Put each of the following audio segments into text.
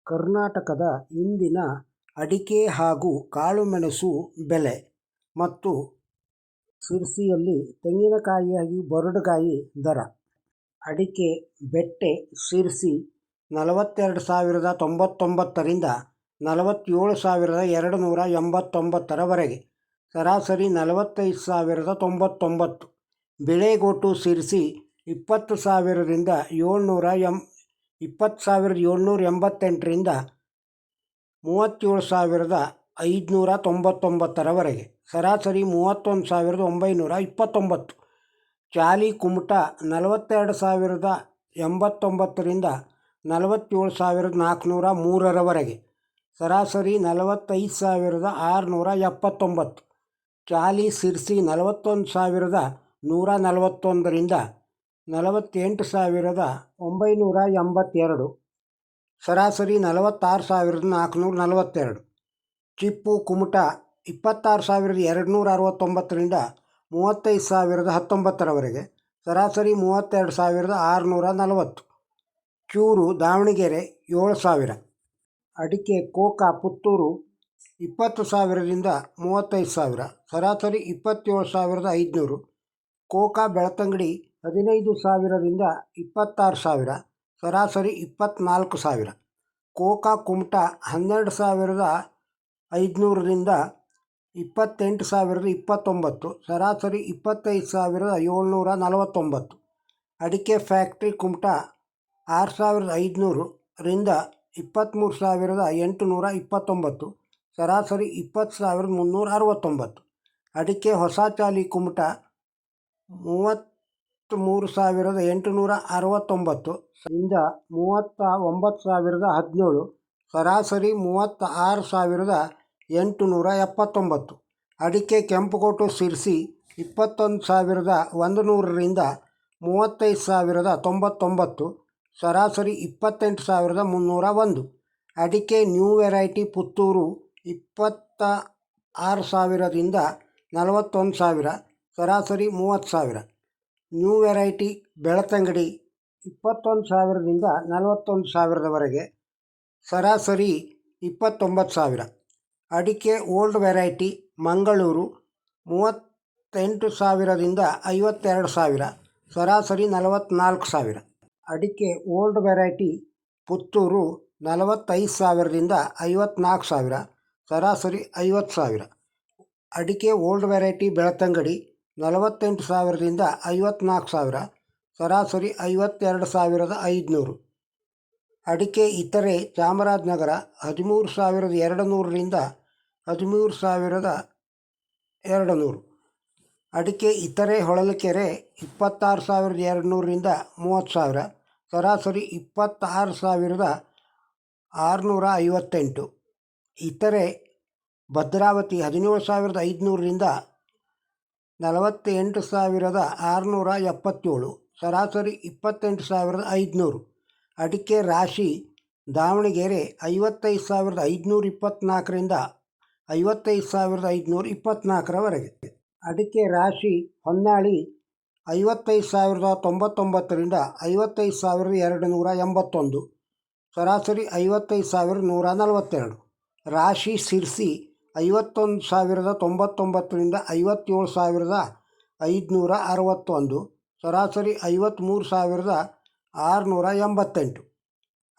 ಕರ್ನಾಟಕದ ಇಂದಿನ ಅಡಿಕೆ ಹಾಗೂ ಕಾಳುಮೆಣಸು ಬೆಲೆ ಮತ್ತು ಶಿರಸಿಯಲ್ಲಿ ತೆಂಗಿನಕಾಯಿ ಹಾಗೂ ಬರಡುಗಾಯಿ ದರ. ಅಡಿಕೆ ಬೆಟ್ಟೆ ಶಿರಸಿ 42,099ರಿಂದ 47,289ರವರೆಗೆ, ಸರಾಸರಿ 45,099. ಬಿಳೆಗೋಟು ಶಿರಸಿ 20,000ರಿಂದ 20,788ರಿಂದ 37,599ರವರೆಗೆ, ಸರಾಸರಿ 31,929. ಚಾಲಿ ಕುಮಟಾ 42,089ರಿಂದ 47,403ರವರೆಗೆ, ಸರಾಸರಿ 45,679. ಚಾಲಿ ಶಿರಸಿ 41,141ರಿಂದ 48,982, ಸರಾಸರಿ 46,442. ಚಿಪ್ಪು ಕುಮಟಾ 26,269ರಿಂದ 35,019ರವರೆಗೆ, ಸರಾಸರಿ 32,640. ಚೂರು ದಾವಣಗೆರೆ 7,000. ಅಡಿಕೆ ಕೋಕಾ ಪುತ್ತೂರು 20,000ರಿಂದ 35,000, ಸರಾಸರಿ 27,500. ಕೋಕಾ ಬೆಳ್ತಂಗಡಿ 15,000ರಿಂದ 26,000, ಸರಾಸರಿ 24,000. ಕೋಕಾ ಕುಮಟಾ 12,500ರಿಂದ 28,029, ಸರಾಸರಿ 25,749. ಅಡಿಕೆ ಫ್ಯಾಕ್ಟ್ರಿ ಕುಮಟಾ 6,500ರಿಂದ 23,829, ಸರಾಸರಿ 20,369. ಅಡಿಕೆ ಹೊಸ ಚಾಲಿ ಕುಮಟಾ 33,869 ರಿಂದ 39,017, ಸರಾಸರಿ 36,879. ಅಡಿಕೆ ಕೆಂಪುಗೋಟು ಶಿರಸಿ 21,100ರಿಂದ 35,099, ಸರಾಸರಿ 28,301. ಅಡಿಕೆ ನ್ಯೂ ವೆರೈಟಿ ಪುತ್ತೂರು 26,000ರಿಂದ 41,000, ಸರಾಸರಿ 30,000. ನ್ಯೂ ವೆರೈಟಿ ಬೆಳ್ತಂಗಡಿ 21,000ರಿಂದ 41,000ರವರೆಗೆ, ಸರಾಸರಿ 29,000. ಅಡಿಕೆ ಓಲ್ಡ್ ವೆರೈಟಿ ಮಂಗಳೂರು 38,000ರಿಂದ 52,000, ಸರಾಸರಿ 44,000. ಅಡಿಕೆ ಓಲ್ಡ್ ವೆರೈಟಿ ಪುತ್ತೂರು 45,000ರಿಂದ 54,000, ಸರಾಸರಿ 50,000. ಅಡಿಕೆ ಓಲ್ಡ್ ವೆರೈಟಿ ಬೆಳ್ತಂಗಡಿ 48,000ರಿಂದ 54,000, ಸರಾಸರಿ 52,500. ಅಡಿಕೆ ಇತರೆ ಚಾಮರಾಜನಗರ 13,200ರಿಂದ 13,200. ಅಡಿಕೆ ಇತರೆ ಹೊಳಲ್ಕೆರೆ 26,200ರಿಂದ 30,000, ಸರಾಸರಿ 26,658. ಇತರೆ ಭದ್ರಾವತಿ 17,500ರಿಂದ 48,677, ಸರಾಸರಿ 28,500. ಅಡಿಕೆ ರಾಶಿ ದಾವಣಗೆರೆ 55,524ರಿಂದ 55,524ರವರೆಗೆ. ಅಡಿಕೆ ರಾಶಿ ಹೊನ್ನಾಳಿ 55,099ರಿಂದ 55,281, ಸರಾಸರಿ 55,142. ರಾಶಿ ಶಿರಸಿ 51,099ರಿಂದ 57,561, ಸರಾಸರಿ 53,688.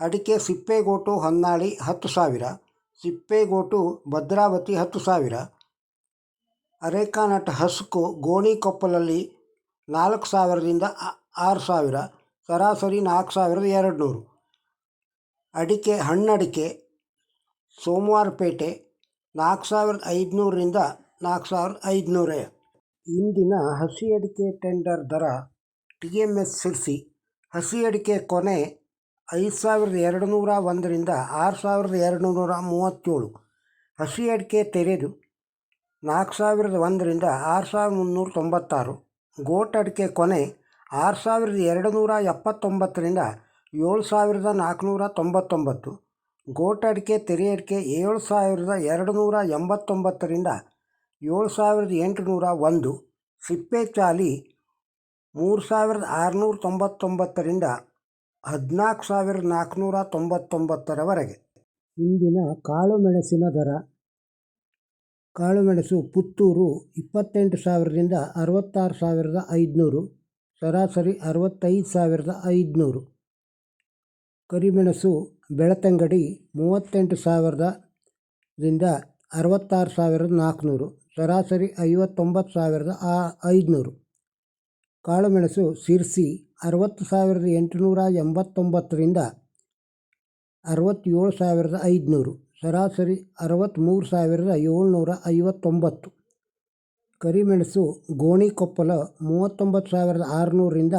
ಅಡಿಕೆ ಸಿಪ್ಪೆಗೋಟು ಹೊನ್ನಾಳಿ 10,000, ಸಿಪ್ಪೆಗೋಟು ಭದ್ರಾವತಿ 10,000. ಅರೇಕಾನಟ್ ಹಸ್ಕು ಗೋಣಿಕೊಪ್ಪಲಲ್ಲಿ 4,000ರಿಂದ 6,000, ಸರಾಸರಿ 4,200. ಅಡಿಕೆ ಹಣ್ಣಡಿಕೆ ಸೋಮವಾರಪೇಟೆ 4,500ರಿಂದ 4,500. ಇಂದಿನ ಹಸಿ ಅಡಿಕೆ ಟೆಂಡರ್ ದರ. TMS ಶಿರಸಿ ಹಸಿ ಅಡಿಕೆ ಕೊನೆ 5,201ರಿಂದ 6,237. ಹಸಿ ಅಡಿಕೆ ತೆರೆದು 4,001ರಿಂದ 6,396. ಗೋಟ್ ಅಡಿಕೆ ಕೊನೆ 6,279ರಿಂದ 7,499. ಗೋಟ್ ಅಡಿಕೆ ತೆರೆ ಅಡಿಕೆ 7,289ರಿಂದ 7,801. ಸಿಪ್ಪೆ ಚಾಲಿ 3,699ರಿಂದ 14,499ರವರೆಗೆ. ಇಂದಿನ ಕಾಳುಮೆಣಸಿನ ದರ. ಕಾಳುಮೆಣಸು ಪುತ್ತೂರು 28,000ರಿಂದ 66,500, ಸರಾಸರಿ 65,500. ಕರಿಮೆಣಸು ಬೆಳ್ತಂಗಡಿ 38,000ರಿಂದ 66,400, ಸರಾಸರಿ 59,500. ಕಾಳುಮೆಣಸು ಸಿರ್ಸಿ 60,889ರಿಂದ 67,500, ಸರಾಸರಿ 63,759. ಕರಿಮೆಣಸು ಗೋಣಿಕೊಪ್ಪಲ 39,600ರಿಂದ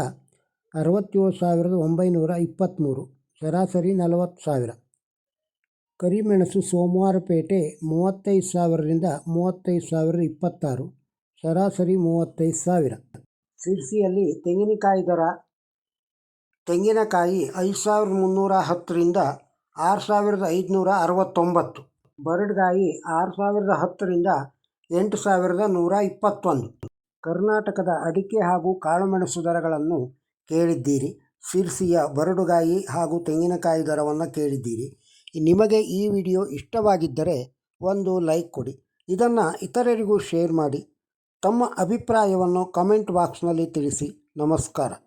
67,923, ಸರಾಸರಿ 40,000. ಕರಿಮೆಣಸು ಸೋಮವಾರಪೇಟೆ 35,000ರಿಂದ 35,026, ಸರಾಸರಿ 35,000. ಸಿರ್ಸಿಯಲ್ಲಿ ತೆಂಗಿನಕಾಯಿ ದರ. ತೆಂಗಿನಕಾಯಿ 5,310ರಿಂದ 6,569, ಬರಡ್ಗಾಯಿ 6,010ರಿಂದ 8,121. ಕರ್ನಾಟಕದ ಅಡಿಕೆ ಹಾಗೂ ಕಾಳುಮೆಣಸು ದರಗಳನ್ನು ಕೇಳಿದ್ದೀರಿ. ಸಿರ್ಸಿಯ ಬರಡುಗಾಯಿ ಹಾಗೂ ತೆಂಗಿನಕಾಯಿ ದರವನ್ನು ಕೇಳಿದ್ದೀರಿ. ನಿಮಗೆ ಈ ವಿಡಿಯೋ ಇಷ್ಟವಾಗಿದ್ದರೆ ಒಂದು ಲೈಕ್ ಕೊಡಿ. ಇದನ್ನು ಇತರರಿಗೂ ಶೇರ್ ಮಾಡಿ. ತಮ್ಮ ಅಭಿಪ್ರಾಯವನ್ನು ಕಮೆಂಟ್ ಬಾಕ್ಸ್ನಲ್ಲಿ ತಿಳಿಸಿ. ನಮಸ್ಕಾರ.